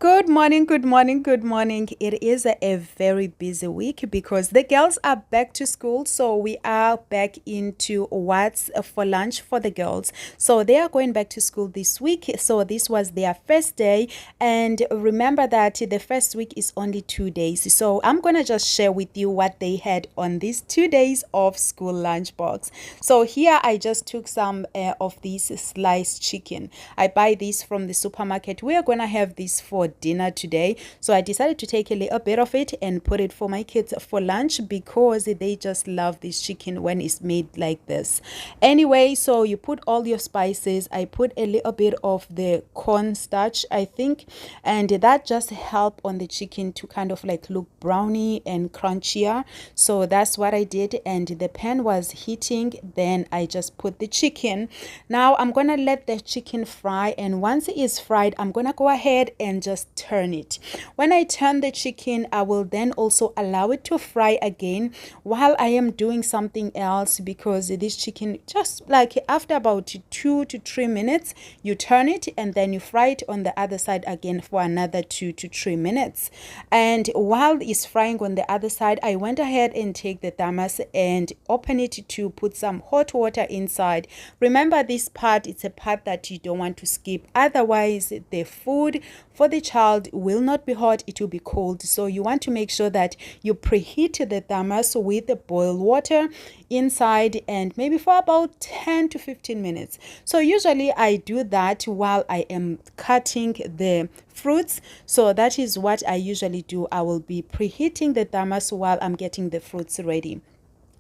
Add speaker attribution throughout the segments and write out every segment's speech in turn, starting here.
Speaker 1: Good morning, good morning, good morning. It is a very busy week because the girls are back to school. So we are back into what's for lunch for the girls. So they are going back to school this week. So this was their first day. And remember that the first week is only 2 days. So I'm going to just share with you what they had on these 2 days of school lunchbox. So here I just took some of these sliced chicken. I buy these from the supermarket. We are going to have this for dinner today, so I decided to take a little bit of it and put it for my kids for lunch because they just love this chicken when it's made like this. Anyway, so you put all your spices. I put a little bit of the cornstarch, I think, and that just help on the chicken to kind of like look browny and crunchier. So that's what I did, and the pan was heating. Then I just put the chicken. Now I'm gonna let the chicken fry, and once it is fried, I'm gonna go ahead and just turn it. When I turn the chicken, I will then also allow it to fry again while I am doing something else, because this chicken, just like after about 2 to 3 minutes, you turn it and then you fry it on the other side again for another 2 to 3 minutes. And while it's frying on the other side, I went ahead and take the thermos and open it to put some hot water inside. Remember, this part, it's a part that you don't want to skip, otherwise the food for the child will not be hot, it will be cold. So you want to make sure that you preheat the thermos with the boiled water inside, and maybe for about 10 to 15 minutes. So usually I do that while I am cutting the fruits. So that is what I usually do. I will be preheating the thermos while I'm getting the fruits ready.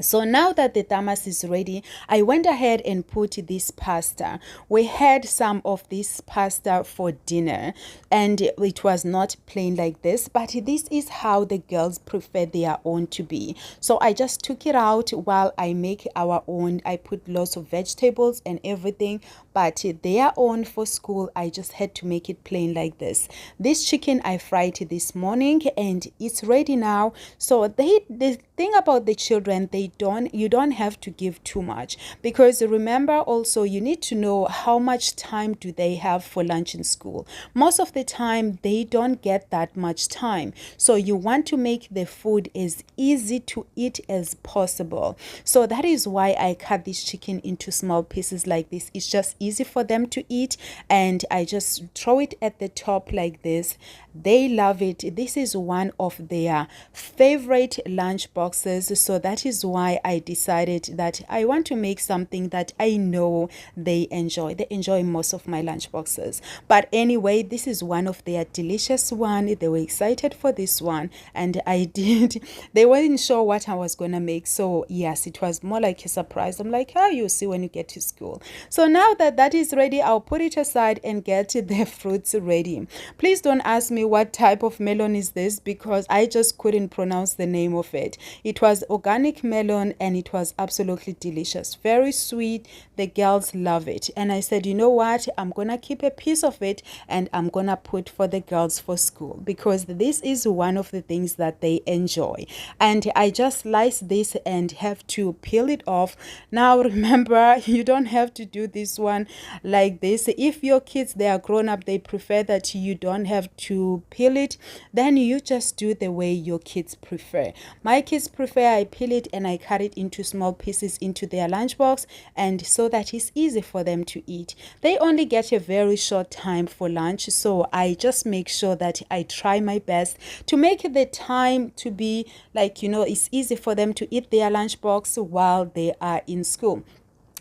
Speaker 1: So now that the thermos is ready, I went ahead and put this pasta. We had some of this pasta for dinner, and it was not plain like this, but this is how the girls prefer their own to be. So I just took it out while I make our own. I put lots of vegetables and everything, but their own for school, I just had to make it plain like this. This chicken I fried this morning and it's ready now. So the thing about the children, you don't have to give too much, because remember also you need to know how much time do they have for lunch in school. Most of the time they don't get that much time, so you want to make the food as easy to eat as possible. So that is why I cut this chicken into small pieces like this. It's just easy for them to eat, and I just throw it at the top like this. They love it. This is one of their favorite lunch boxes, so that is why I decided that I want to make something that I know they enjoy. They enjoy most of my lunch boxes. But anyway, this is one of their delicious one. They were excited for this one, and I did. They weren't sure what I was gonna make, so yes, it was more like a surprise. I'm like, oh, you'll see when you get to school. So now that that is ready, I'll put it aside and get the fruits ready. Please don't ask me what type of melon is this, because I just couldn't pronounce the name of it. It was organic melon and it was absolutely delicious, very sweet. The girls love it, and I said, you know what, I'm gonna keep a piece of it and I'm gonna put for the girls for school, because this is one of the things that they enjoy. And I just slice this and have to peel it off. Now remember, you don't have to do this one like this. If your kids, they are grown up, they prefer that you don't have to peel it, then you just do the way your kids prefer. My kids prefer I peel it and I cut it into small pieces into their lunchbox, and so that it's easy for them to eat. They only get a very short time for lunch, so I just make sure that I try my best to make the time to be like, it's easy for them to eat their lunchbox while they are in school.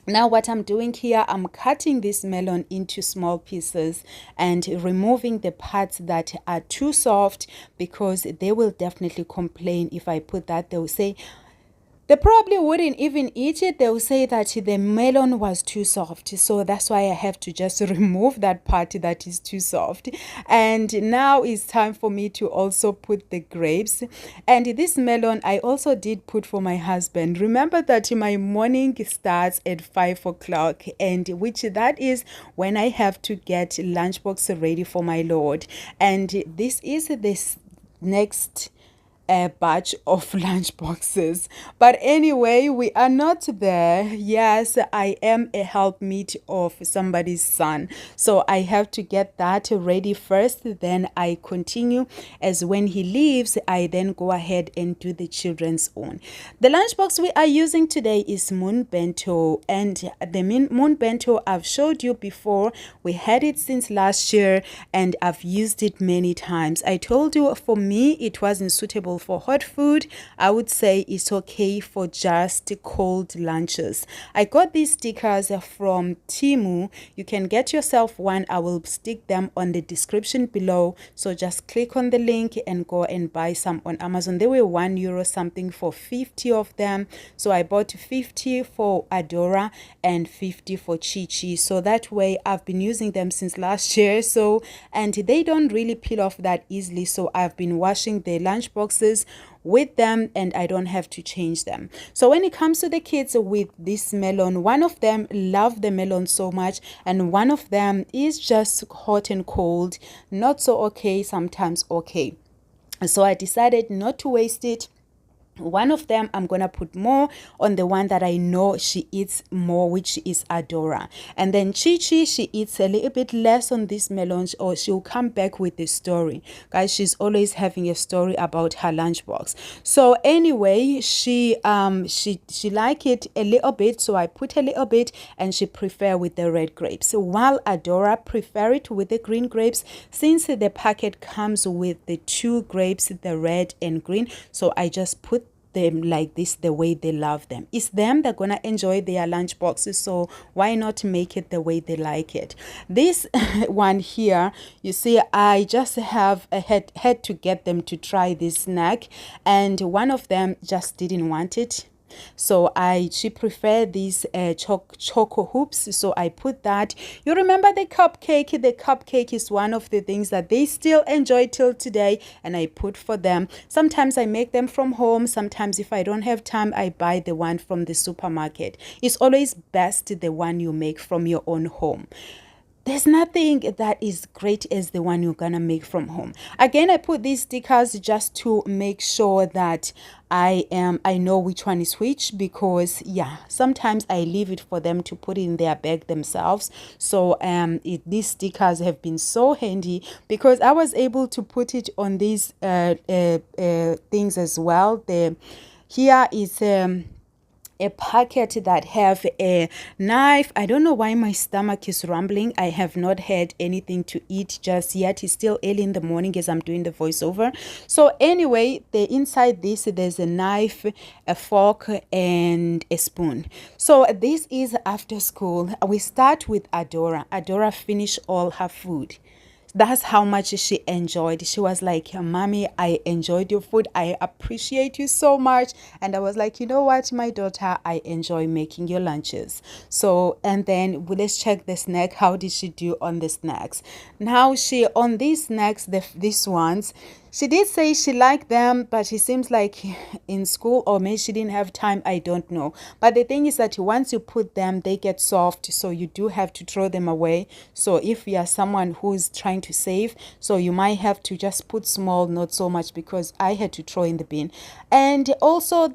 Speaker 1: Now what I'm doing here, I'm cutting this melon into small pieces and removing the parts that are too soft, because they will definitely complain if I put that. They'll say, they probably wouldn't even eat it. They'll say that the melon was too soft. So that's why I have to just remove that part that is too soft. And now it's time for me to also put the grapes. And this melon I also did put for my husband. Remember that my morning starts at 5 o'clock, and which that is when I have to get lunchbox ready for my Lord. And this is this next a batch of lunch boxes. But anyway, we are not there. Yes, I am a helpmeet of somebody's son, so I have to get that ready first, then I continue. As when he leaves, I then go ahead and do the children's own. The lunchbox we are using today is Moon Bento, and the Moon Bento I've showed you before. We had it since last year and I've used it many times. I told you for me it wasn't suitable for hot food. I would say it's okay for just cold lunches. I got these stickers from Temu. You can get yourself one. I will stick them on the description below, so just click on the link and go and buy some on Amazon. They were €1 something for 50 of them, so I bought 50 for Adora and 50 for Chi Chi, so that way I've been using them since last year. So, and they don't really peel off that easily, so I've been washing the lunch boxes with them and I don't have to change them. So when it comes to the kids with this melon, one of them love the melon so much and one of them is just hot and cold, not so okay, sometimes okay. So I decided not to waste it. One of them I'm gonna put more on the one that I know she eats more, which is Adora. And then Chi Chi, she eats a little bit less on this melon, or she'll come back with the story. Guys, she's always having a story about her lunchbox. So anyway, she like it a little bit, so I put a little bit, and she prefer with the red grapes. So while Adora prefer it with the green grapes, since the packet comes with the 2 grapes, the red and green, so I just put them like this, the way they love them. It's them that gonna enjoy their lunch boxes, so why not make it the way they like it? This one here, you see, I just have had to get them to try this snack, and one of them just didn't want it. So she preferred these choco hoops, so I put that. You remember the cupcake is one of the things that they still enjoy till today, and I put for them. Sometimes I make them from home, sometimes if I don't have time I buy the one from the supermarket. It's always best the one you make from your own home. There's nothing that is great as the one you're gonna make from home. Again, I put these stickers just to make sure that I know which one is which, because yeah, sometimes I leave it for them to put in their bag themselves. So these stickers have been so handy because I was able to put it on these things as well. Here is a packet that have a knife. I don't know why my stomach is rumbling. I have not had anything to eat just yet. It's still early in the morning as I'm doing the voiceover. So anyway, inside this there's a knife, a fork and a spoon. So this is after school. We start with Adora. Adora finished all her food. That's how much she enjoyed. She was like, Mommy, I enjoyed your food. I appreciate you so much. And I was like, you know what, my daughter, I enjoy making your lunches. So, and then let's check the snack. How did she do on the snacks? Now on these snacks, these ones, she did say she liked them, but it seems like in school, or maybe she didn't have time, I don't know. But the thing is that once you put them, they get soft, so you do have to throw them away. So if you are someone who's trying to save, so you might have to just put small, not so much, because I had to throw in the bin. And also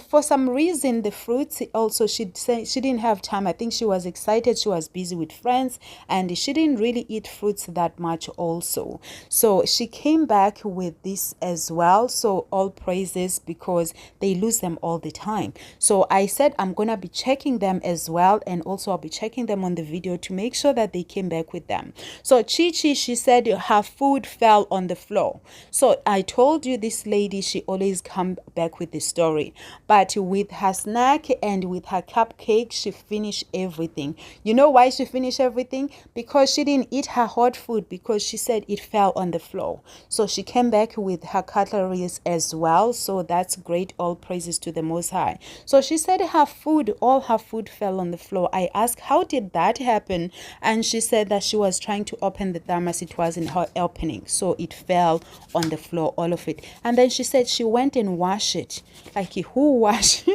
Speaker 1: for some reason, the fruits also, she said she didn't have time. I think she was excited, she was busy with friends, and she didn't really eat fruits that much also. So she came back with this as well. So all praises, because they lose them all the time. So I said I'm gonna be checking them as well, and also I'll be checking them on the video to make sure that they came back with them. So Chi Chi, she said her food fell on the floor. So I told you this lady, she always come back with the story, but with her snack and with her cupcake, she finished everything. You know why she finished everything? Because she didn't eat her hot food, because she said it fell on the floor. So she came back with her cutleries as well. So that's great. All praises to the Most High. So she said all her food fell on the floor. I asked, how did that happen? And she said that she was trying to open the thermos. It wasn't her opening, so it fell on the floor, all of it. And then she said she went and washed it. Like, who washed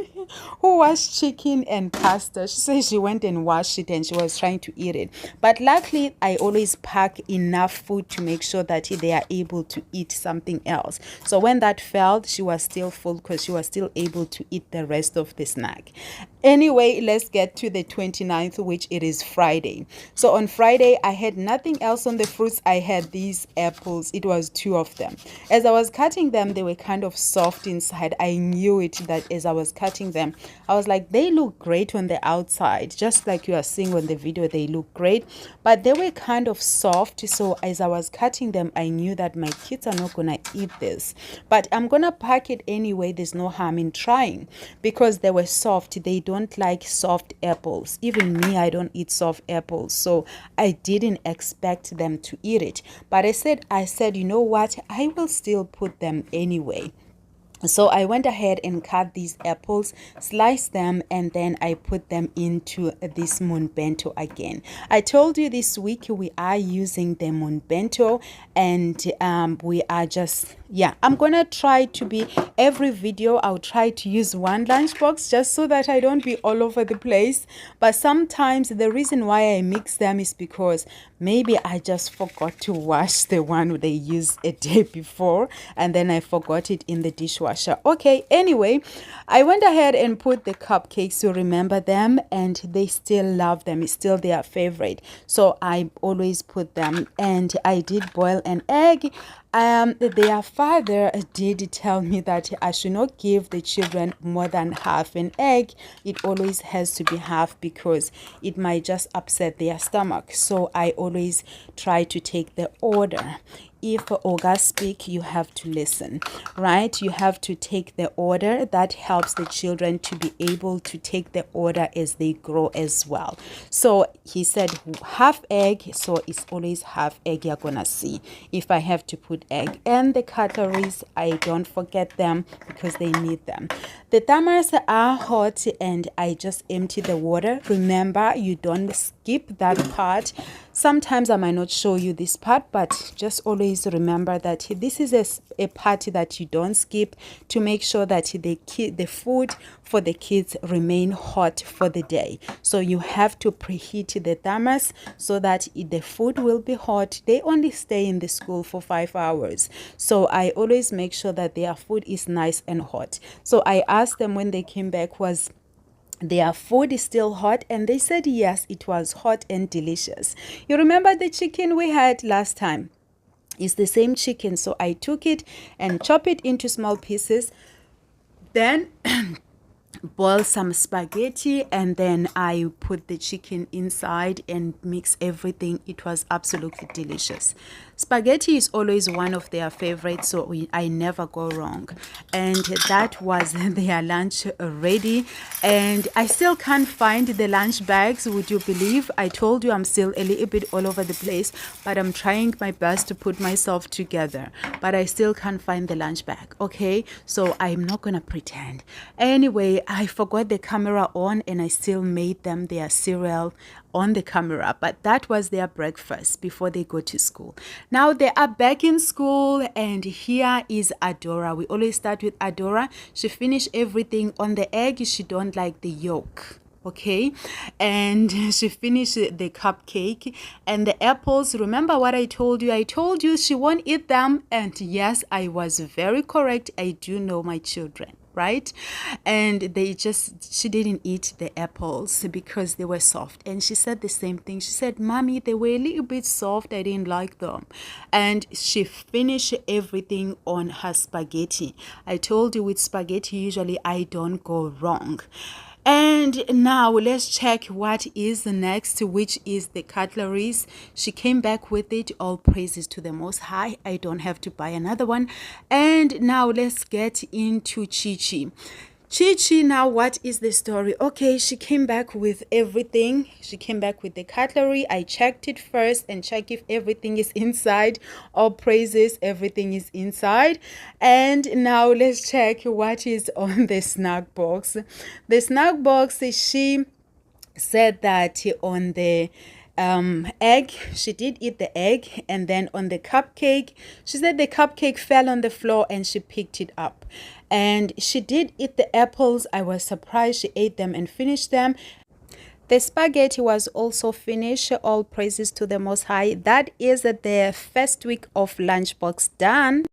Speaker 1: who washed chicken and pasta. She said she went and washed it and she was trying to eat it. But luckily, I always pack enough food to make sure that they are able to eat something else. So when that failed, she was still full because she was still able to eat the rest of the snack. Anyway, let's get to the 29th, which it is Friday. So on Friday, I had nothing else on the fruits. I had these apples. It was 2 of them. As I was cutting them, they were kind of soft inside. I knew it that as I was cutting them, I was like, they look great on the outside. Just like you are seeing on the video, they look great. But they were kind of soft. So as I was cutting them, I knew that my kids are not going to eat this. But I'm going to pack it anyway. There's no harm in trying because they were soft. They don't like soft apples. Even me, I don't eat soft apples. So I didn't expect them to eat it. But I said, you know what? I will still put them anyway. So I went ahead and cut these apples, sliced them, and then I put them into this moon bento again. I told you this week we are using the moon bento, and we are just, I'm gonna try to be every video. I'll try to use one lunchbox just so that I don't be all over the place. But sometimes the reason why I mix them is because maybe I just forgot to wash the one they used a day before, and then I forgot it in the dishwasher. Okay, anyway, I went ahead and put the cupcakes to remember them, and they still love them. It's still their favorite. So I always put them, and I did boil an egg. Their father did tell me that I should not give the children more than half an egg. It always has to be half because it might just upset their stomach. So I always try to take the order. If Oga speak, you have to listen, right? You have to take the order. That helps the children to be able to take the order as they grow as well. So he said half egg, so it's always half egg you're gonna see. If I have to put egg, and the cutleries, I don't forget them because they need them. The thermos are hot and I just empty the water. Remember, you don't skip that part. Sometimes I might not show you this part, but just always remember that this is a part that you don't skip to make sure that the food for the kids remain hot for the day. So you have to preheat the thermos so that the food will be hot. They only stay in the school for 5 hours. So I always make sure that their food is nice and hot. So I asked them when they came back, was their food is still hot, and they said yes, it was hot and delicious. You remember the chicken we had last time? It's the same chicken. So I took it and chopped it into small pieces, then boil some spaghetti, and then I put the chicken inside and mix everything. It was absolutely delicious. Spaghetti is always one of their favorites, so I never go wrong. And that was their lunch ready. And I still can't find the lunch bags, would you believe? I told you I'm still a little bit all over the place, but I'm trying my best to put myself together. But I still can't find the lunch bag, okay? So I'm not gonna pretend. Anyway, I forgot the camera on and I still made them their cereal on the camera, but that was their breakfast before they go to school. Now they are back in school, and here is Adora. We always start with Adora. She finished everything on the egg. She don't like the yolk. Okay, and she finished the cupcake and the apples. Remember what I told you? I told you she won't eat them, and yes, I was very correct. I do know my children, right? And she didn't eat the apples because they were soft. And she said the same thing. She said, Mommy, they were a little bit soft. I didn't like them. And she finished everything on her spaghetti. I told you with spaghetti, usually I don't go wrong. And now let's check what is the next, which is the cutleries. She came back with it. All praises to the Most High. I don't have to buy another one. And now let's get into Chi-Chi. Chi-Chi, now what is the story? Okay, she came back with everything. She came back with the cutlery. I checked it first and check if everything is inside. All praises, everything is inside. And now let's check what is on the snack box. The snack box, she said that on the egg. She did eat the egg. And then on the cupcake, she said the cupcake fell on the floor and she picked it up. And she did eat the apples. I was surprised she ate them and finished them. The spaghetti was also finished. All praises to the Most High. That is the first week of Lunchbox done.